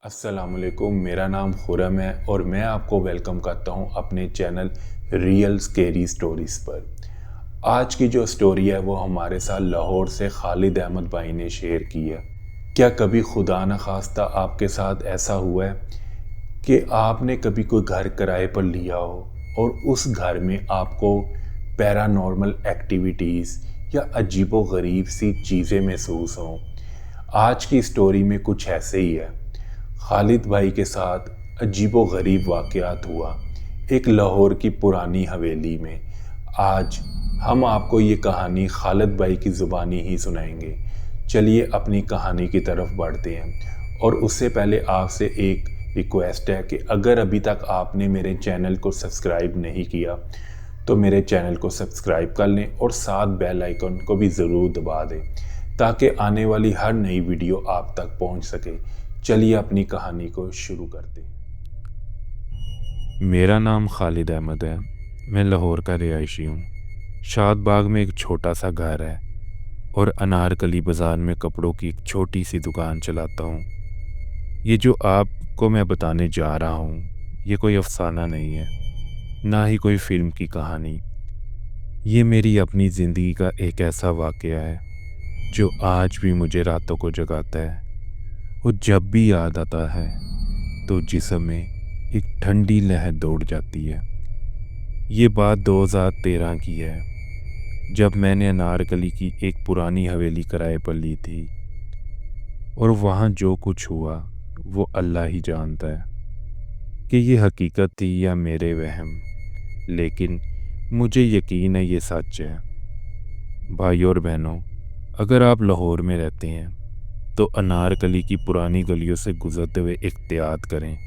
अस्सलाम वालेकुम। मेरा नाम खुरम है और मैं आपको वेलकम करता हूं अपने चैनल रियल स्केरी स्टोरीज़ पर। आज की जो स्टोरी है वो हमारे साथ लाहौर से खालिद अहमद भाई ने शेयर की है। क्या कभी खुदा न खास्ता आपके साथ ऐसा हुआ है कि आपने कभी कोई घर किराए पर लिया हो और उस घर में आपको पैरानॉर्मल एक्टिविटीज़ या अजीबो गरीब सी चीज़ें महसूस हों? आज की स्टोरी में कुछ ऐसे ही है। खालिद भाई के साथ अजीबो गरीब वाक़यात हुआ एक लाहौर की पुरानी हवेली में। आज हम आपको ये कहानी खालिद भाई की ज़ुबानी ही सुनाएंगे। चलिए अपनी कहानी की तरफ बढ़ते हैं और उससे पहले आपसे एक रिक्वेस्ट है कि अगर अभी तक आपने मेरे चैनल को सब्सक्राइब नहीं किया तो मेरे चैनल को सब्सक्राइब कर लें और साथ बेल आइकन को भी ज़रूर दबा दें ताकि आने वाली हर नई वीडियो आप तक पहुंच सके। चलिए अपनी कहानी को शुरू करते हैं। मेरा नाम खालिद अहमद है। मैं लाहौर का रिहायशी हूँ। शाद बाग में एक छोटा सा घर है और अनारकली बाज़ार में कपड़ों की एक छोटी सी दुकान चलाता हूँ। ये जो आपको मैं बताने जा रहा हूँ ये कोई अफसाना नहीं है, ना ही कोई फिल्म की कहानी। ये मेरी अपनी ज़िंदगी का एक ऐसा वाक़या है जो आज भी मुझे रातों को जगाता है और जब भी याद आता है तो जिस्म में एक ठंडी लहर दौड़ जाती है। ये बात 2013 की है जब मैंने अनारकली की एक पुरानी हवेली किराए पर ली थी और वहाँ जो कुछ हुआ वो अल्लाह ही जानता है कि ये हकीकत थी या मेरे वहम, लेकिन मुझे यकीन है ये सच है। भाई और बहनों, अगर आप लाहौर में रहते हैं तो अनारकली की पुरानी गलियों से गुजरते हुए एहतियात करें।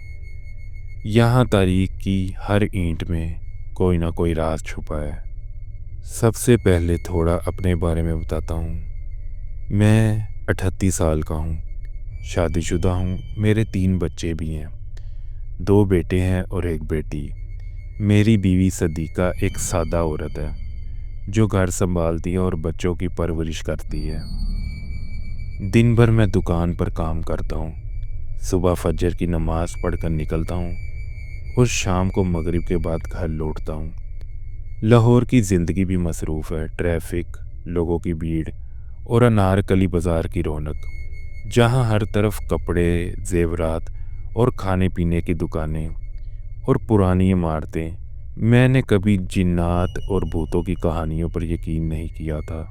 यहाँ तारीख की हर ईंट में कोई ना कोई राज छुपा है। सबसे पहले थोड़ा अपने बारे में बताता हूँ। मैं 38 साल का हूँ, शादीशुदा हूँ। मेरे 3 बच्चे भी हैं, 2 बेटे हैं और 1 बेटी। मेरी बीवी सदीका एक सादा औरत है जो घर संभालती है और बच्चों की परवरिश करती है। दिन भर मैं दुकान पर काम करता हूँ। सुबह फजर की नमाज़ पढ़कर निकलता हूँ और शाम को मगरिब के बाद घर लौटता हूँ। लाहौर की ज़िंदगी भी मसरूफ़ है। ट्रैफिक, लोगों की भीड़ और अनारकली बाज़ार की रौनक, जहाँ हर तरफ कपड़े, ज़ेवरात और खाने पीने की दुकानें और पुरानी इमारतें। मैंने कभी जिन्नात और भूतों की कहानियों पर यकीन नहीं किया था।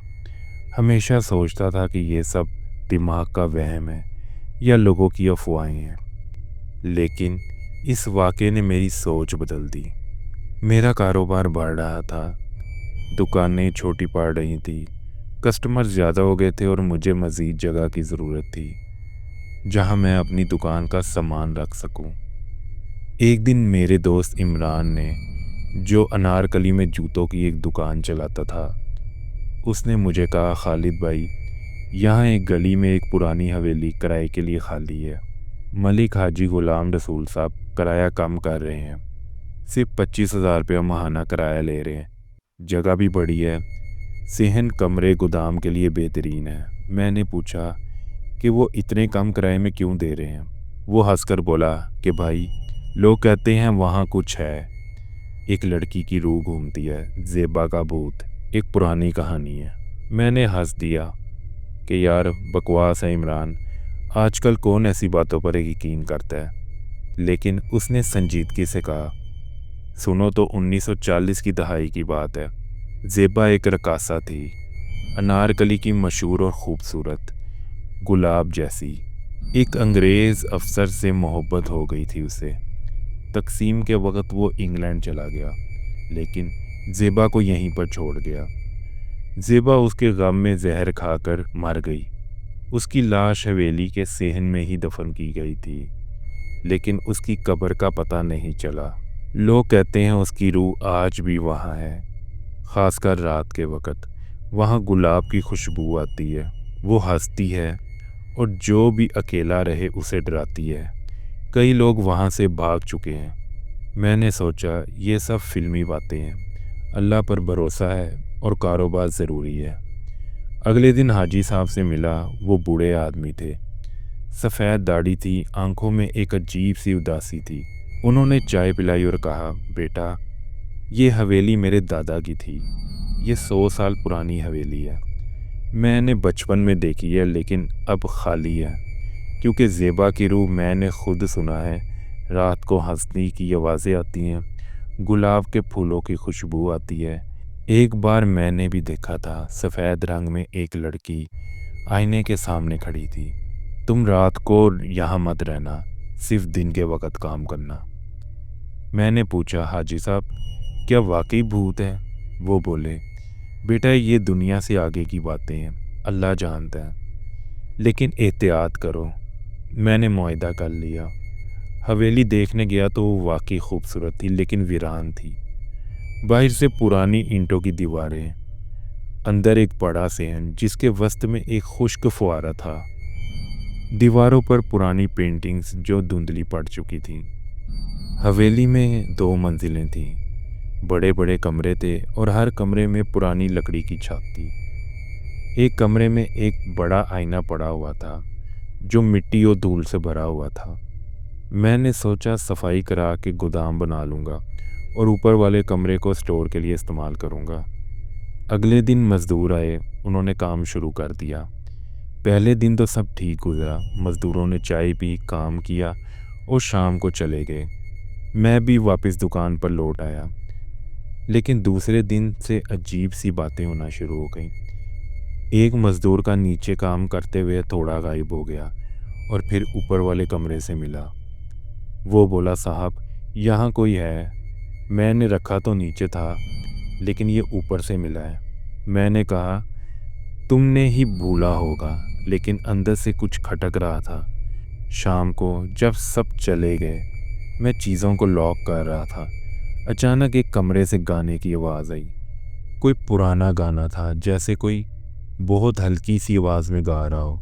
हमेशा सोचता था कि ये सब दिमाग का वहम है या लोगों की अफवाहें हैं, लेकिन इस वाक़े ने मेरी सोच बदल दी। मेरा कारोबार बढ़ रहा था, दुकानें छोटी पड़ रही थी, कस्टमर ज़्यादा हो गए थे और मुझे मज़ीद जगह की ज़रूरत थी जहां मैं अपनी दुकान का सामान रख सकूं। एक दिन मेरे दोस्त इमरान ने, जो अनारकली में जूतों की एक दुकान चलाता था, उसने मुझे कहा, खालिद भाई, यहाँ एक गली में एक पुरानी हवेली किराए के लिए खाली है। मलिक हाजी गुलाम रसूल साहब किराया कम कर रहे हैं, सिर्फ 25,000 रुपया माहाना किराया ले रहे हैं। जगह भी बड़ी है, सेहन कमरे गोदाम के लिए बेहतरीन है। मैंने पूछा कि वो इतने कम किराए में क्यों दे रहे हैं। वो हंसकर बोला कि भाई, लोग कहते हैं वहाँ कुछ है, एक लड़की की रूह घूमती है, ज़ेबा का भूत, एक पुरानी कहानी है। मैंने हंस दिया कि यार बकवास है इमरान, आजकल कौन ऐसी बातों पर यकीन करता है। लेकिन उसने संजीदगी से कहा, सुनो तो, 1940 की दहाई की बात है। ज़ेबा एक रकासा थी, अनारकली की मशहूर और ख़ूबसूरत, गुलाब जैसी। एक अंग्रेज़ अफसर से मोहब्बत हो गई थी उसे। तकसीम के वक्त वो इंग्लैंड चला गया, लेकिन ज़ेबा को यहीं पर छोड़ गया। ज़ेबा उसके गम में जहर खाकर मर गई। उसकी लाश हवेली के सेहन में ही दफन की गई थी, लेकिन उसकी कब्र का पता नहीं चला। लोग कहते हैं उसकी रूह आज भी वहाँ है, ख़ासकर रात के वक्त। वहाँ गुलाब की खुशबू आती है, वो हंसती है और जो भी अकेला रहे उसे डराती है। कई लोग वहाँ से भाग चुके हैं। मैंने सोचा ये सब फिल्मी बातें हैं, अल्लाह पर भरोसा है और कारोबार ज़रूरी है। अगले दिन हाजी साहब से मिला। वो बूढ़े आदमी थे, सफ़ेद दाढ़ी थी, आंखों में एक अजीब सी उदासी थी। उन्होंने चाय पिलाई और कहा, बेटा, ये हवेली मेरे दादा की थी। ये 100 साल पुरानी हवेली है। मैंने बचपन में देखी है, लेकिन अब खाली है, क्योंकि ज़ेबा की रूह मैंने खुद सुना है। रात को हंसने की आवाज़ें आती हैं, गुलाब के फूलों की खुशबू आती है। एक बार मैंने भी देखा था, सफ़ेद रंग में एक लड़की आईने के सामने खड़ी थी। तुम रात को यहाँ मत रहना, सिर्फ दिन के वक्त काम करना। मैंने पूछा, हाजी साहब, क्या वाकई भूत है? वो बोले, बेटा, ये दुनिया से आगे की बातें हैं, अल्लाह जानता है, लेकिन एहतियात करो। मैंने मुआहदा कर लिया। हवेली देखने गया तो वो वाकई खूबसूरत थी, लेकिन वीरान थी। बाहर से पुरानी ईंटों की दीवारें, अंदर एक बड़ा सहन जिसके वसत में एक खुश्क फुआरा था। दीवारों पर पुरानी पेंटिंग्स जो धुंधली पड़ चुकी थीं। हवेली में 2 मंजिलें थीं, बड़े बड़े कमरे थे और हर कमरे में पुरानी लकड़ी की छत थी। एक कमरे में एक बड़ा आईना पड़ा हुआ था जो मिट्टी और धूल से भरा हुआ था। मैंने सोचा सफाई करा के गोदाम बना लूँगा और ऊपर वाले कमरे को स्टोर के लिए इस्तेमाल करूँगा। अगले दिन मज़दूर आए, उन्होंने काम शुरू कर दिया। पहले दिन तो सब ठीक गुजरा। मज़दूरों ने चाय पी, काम किया और शाम को चले गए। मैं भी वापस दुकान पर लौट आया, लेकिन दूसरे दिन से अजीब सी बातें होना शुरू हो गईं। एक मज़दूर का नीचे काम करते हुए थोड़ा गायब हो गया और फिर ऊपर वाले कमरे से मिला। वो बोला, साहब, यहाँ कोई है। मैंने रखा तो नीचे था, लेकिन ये ऊपर से मिला है। मैंने कहा, तुमने ही भूला होगा, लेकिन अंदर से कुछ खटक रहा था। शाम को जब सब चले गए, मैं चीज़ों को लॉक कर रहा था। अचानक एक कमरे से गाने की आवाज़ आई। कोई पुराना गाना था, जैसे कोई बहुत हल्की सी आवाज़ में गा रहा हो,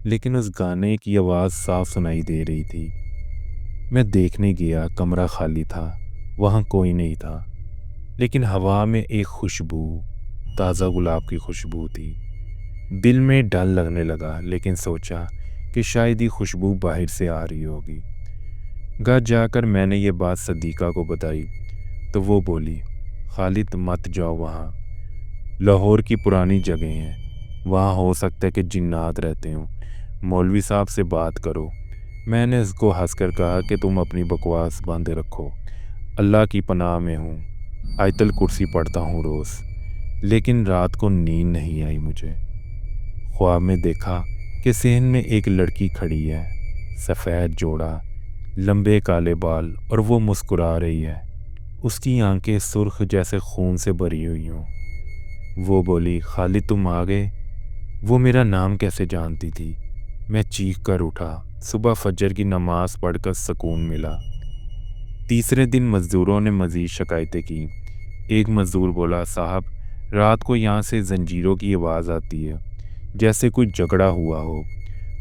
लेकिन उस गाने की आवाज़ साफ सुनाई दे रही थी। मैं देखने गया, कमरा खाली था, वहाँ कोई नहीं था, लेकिन हवा में एक खुशबू, ताज़ा गुलाब की खुशबू थी। दिल में डर लगने लगा, लेकिन सोचा कि शायद ये खुशबू बाहर से आ रही होगी। घर जाकर मैंने ये बात सदीक़ा को बताई तो वो बोली, खालिद, मत जाओ वहाँ। लाहौर की पुरानी जगह हैं, वहाँ हो सकता है कि जिन्नात रहते हों। मौलवी साहब से बात करो। मैंने उसको हंसकर कहा कि तुम अपनी बकवास बंद रखो, अल्लाह की पनाह में हूँ। आयतल कुर्सी पढ़ता हूँ रोज़, लेकिन रात को नींद नहीं आई मुझे। ख्वाब में देखा कि सहन में एक लड़की खड़ी है, सफ़ेद जोड़ा, लंबे काले बाल, और वो मुस्कुरा रही है। उसकी आंखें सुर्ख जैसे खून से भरी हुई हों। वो बोली, खालिद, तुम आ गए। वो मेरा नाम कैसे जानती थी? मैं चीख कर उठा। सुबह फजर की नमाज पढ़कर सुकून मिला। तीसरे दिन मज़दूरों ने मज़ीद शिकायतें की। एक मज़दूर बोला, साहब, रात को यहाँ से जंजीरों की आवाज़ आती है, जैसे कोई झगड़ा हुआ हो।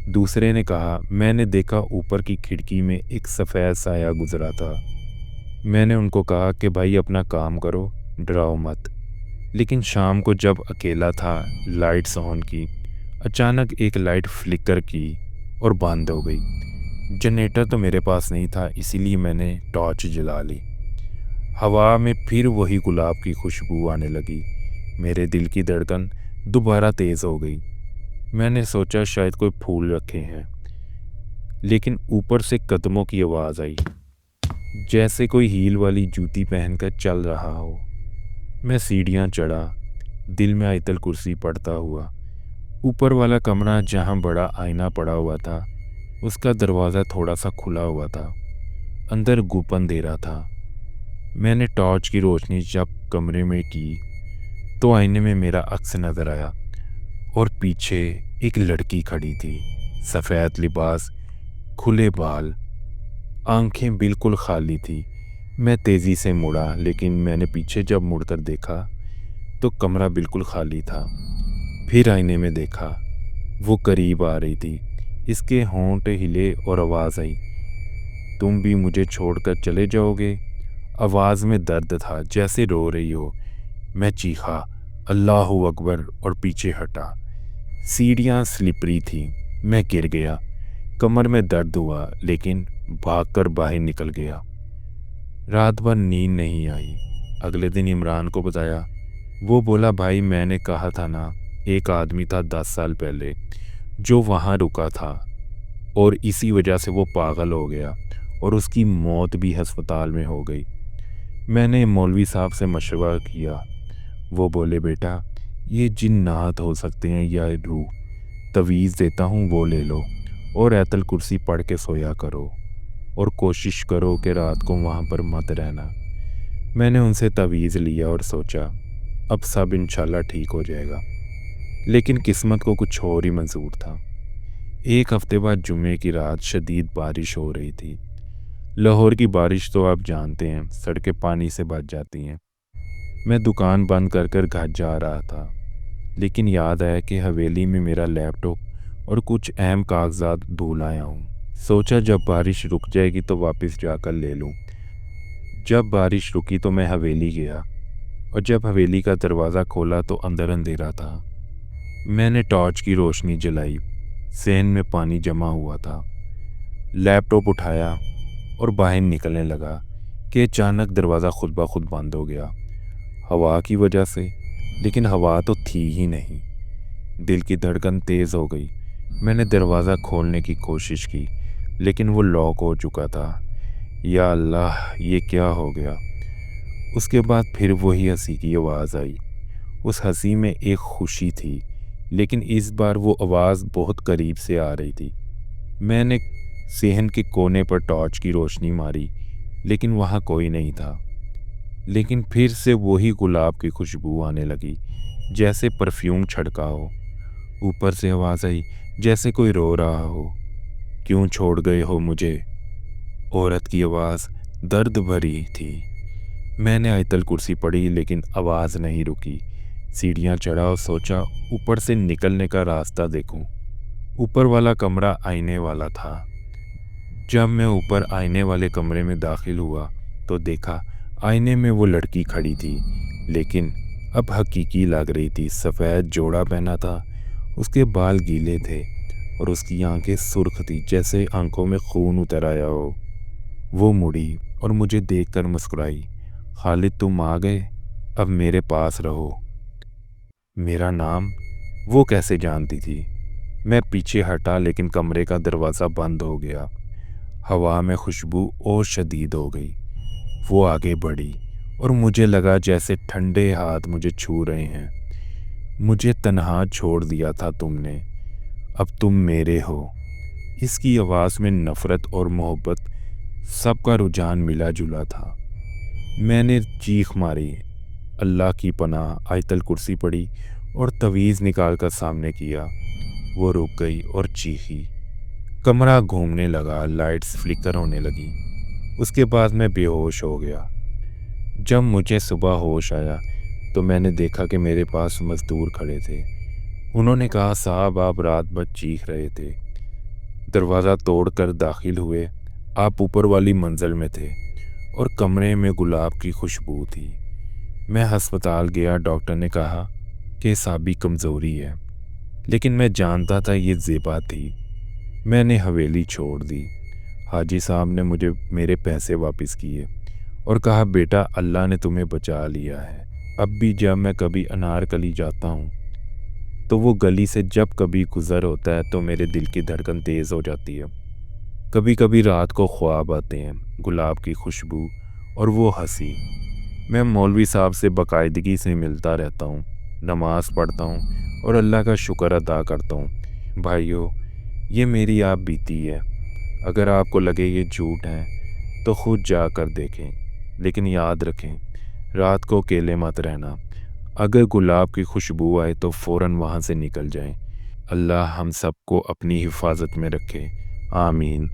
दूसरे ने कहा, मैंने देखा ऊपर की खिड़की में एक सफ़ेद साया गुजरा था। मैंने उनको कहा कि भाई अपना काम करो, डराओ मत। लेकिन शाम को जब अकेला था, लाइट्स ऑन की, अचानक एक लाइट फ्लिकर की और बंद हो गई। जनरेटर तो मेरे पास नहीं था, इसीलिए मैंने टॉर्च जला ली। हवा में फिर वही गुलाब की खुशबू आने लगी। मेरे दिल की धड़कन दोबारा तेज़ हो गई। मैंने सोचा शायद कोई फूल रखे हैं, लेकिन ऊपर से कदमों की आवाज़ आई, जैसे कोई हील वाली जूती पहनकर चल रहा हो। मैं सीढ़ियाँ चढ़ा, दिल में आयतल कुर्सी पढ़ता हुआ। ऊपर वाला कमरा जहाँ बड़ा आईना पड़ा हुआ था, उसका दरवाज़ा थोड़ा सा खुला हुआ था। अंदर गुप अंधेरा था। मैंने टॉर्च की रोशनी जब कमरे में की तो आईने में मेरा अक्स नज़र आया और पीछे एक लड़की खड़ी थी। सफ़ेद लिबास, खुले बाल, आंखें बिल्कुल खाली थी। मैं तेज़ी से मुड़ा, लेकिन मैंने पीछे जब मुड़कर देखा तो कमरा बिल्कुल खाली था। फिर आईने में देखा, वो करीब आ रही थी। इसके होंठ हिले और आवाज़ आई, तुम भी मुझे छोड़कर चले जाओगे? आवाज़ में दर्द था, जैसे रो रही हो। मैं चीखा, अल्लाहु अकबर, और पीछे हटा। सीढ़ियाँ स्लिपरी थीं। मैं गिर गया। कमर में दर्द हुआ, लेकिन भागकर बाहर निकल गया। रात भर नींद नहीं आई। अगले दिन इमरान को बताया। वो बोला, भाई मैंने कहा था ना, एक आदमी था 10 साल पहले जो वहाँ रुका था और इसी वजह से वो पागल हो गया और उसकी मौत भी अस्पताल में हो गई। मैंने मौलवी साहब से मशवरा किया। वो बोले, बेटा ये जिन्नात हो सकते हैं या रूह, तवीज़ देता हूँ वो ले लो और आयतल कुर्सी पढ़ के सोया करो और कोशिश करो कि रात को वहाँ पर मत रहना। मैंने उनसे तवीज़ लिया और सोचा अब सब इंशाल्लाह ठीक हो जाएगा, लेकिन किस्मत को कुछ और ही मंजूर था। एक हफ्ते बाद जुमे की रात शदीद बारिश हो रही थी। लाहौर की बारिश तो आप जानते हैं, सड़कें पानी से भर जाती हैं। मैं दुकान बंद कर कर घर जा रहा था, लेकिन याद आया कि हवेली में मेरा लैपटॉप और कुछ अहम कागजात भूल आया हूँ। सोचा जब बारिश रुक जाएगी तो वापस जाकर ले लूँ। जब बारिश रुकी तो मैं हवेली गया और जब हवेली का दरवाज़ा खोला तो अंदर अंधेरा था। मैंने टॉर्च की रोशनी जलाई। सहन में पानी जमा हुआ था। लैपटॉप उठाया और बाहर निकलने लगा कि अचानक दरवाज़ा खुद ब खुद बंद हो गया, हवा की वजह से। लेकिन हवा तो थी ही नहीं। दिल की धड़कन तेज़ हो गई। मैंने दरवाज़ा खोलने की कोशिश की, लेकिन वो लॉक हो चुका था। या अल्लाह, ये क्या हो गया। उसके बाद फिर वही हंसी की आवाज़ आई। उस हंसी में एक खुशी थी, लेकिन इस बार वो आवाज़ बहुत करीब से आ रही थी। मैंने सहन के कोने पर टॉर्च की रोशनी मारी, लेकिन वहाँ कोई नहीं था। लेकिन फिर से वही गुलाब की खुशबू आने लगी, जैसे परफ्यूम छड़का हो। ऊपर से आवाज़ आई, जैसे कोई रो रहा हो, क्यों छोड़ गए हो मुझे। औरत की आवाज़ दर्द भरी थी। मैंने आयतल कुर्सी पढ़ी, लेकिन आवाज़ नहीं रुकी। सीढ़ियाँ चढ़ा और सोचा ऊपर से निकलने का रास्ता देखूं। ऊपर वाला कमरा आईने वाला था। जब मैं ऊपर आईने वाले कमरे में दाखिल हुआ तो देखा आईने में वो लड़की खड़ी थी, लेकिन अब हकीकी लग रही थी। सफ़ेद जोड़ा पहना था, उसके बाल गीले थे और उसकी आंखें सुर्ख थी, जैसे आंखों में खून उतर आया हो। वो मुड़ी और मुझे देखकर मुस्कुराई। खालिद, तुम आ गए, अब मेरे पास रहो। मेरा नाम वो कैसे जानती थी। मैं पीछे हटा, लेकिन कमरे का दरवाज़ा बंद हो गया। हवा में खुशबू और शदीद हो गई। वो आगे बढ़ी और मुझे लगा जैसे ठंडे हाथ मुझे छू रहे हैं। मुझे तन्हा छोड़ दिया था तुमने, अब तुम मेरे हो। इसकी आवाज़ में नफ़रत और मोहब्बत सबका रुझान मिला जुला था। मैंने चीख मारी, अल्लाह की पनाह, आयतल कुर्सी पड़ी और तवीज़ निकाल कर सामने किया। वो रुक गई और चीखी। कमरा घूमने लगा, लाइट्स फ्लिकर होने लगी। उसके बाद मैं बेहोश हो गया। जब मुझे सुबह होश आया तो मैंने देखा कि मेरे पास मज़दूर खड़े थे। उन्होंने कहा, साहब आप रात भर चीख रहे थे, दरवाज़ा तोड़कर दाखिल हुए, आप ऊपर वाली मंजिल में थे और कमरे में गुलाब की खुशबू थी। मैं अस्पताल गया। डॉक्टर ने कहा कि साबी कमज़ोरी है, लेकिन मैं जानता था ये ज़ेबा थी। मैंने हवेली छोड़ दी। हाजी साहब ने मुझे मेरे पैसे वापस किए और कहा, बेटा अल्लाह ने तुम्हें बचा लिया है। अब भी जब मैं कभी अनारकली जाता हूँ तो वो गली से जब कभी गुज़र होता है तो मेरे दिल की धड़कन तेज़ हो जाती है। कभी कभी रात को ख्वाब आते हैं, गुलाब की खुशबू और वो हंसी। मैं मौलवी साहब से बाकायदगी से मिलता रहता हूँ, नमाज़ पढ़ता हूँ और अल्लाह का शुक्र अदा करता हूँ। भाइयों, ये मेरी आप बीती है। अगर आपको लगे ये झूठ है तो खुद जाकर देखें, लेकिन याद रखें रात को अकेले मत रहना। अगर गुलाब की खुशबू आए तो फ़ौरन वहाँ से निकल जाएं। अल्लाह हम सबको अपनी हिफाजत में रखे। आमीन।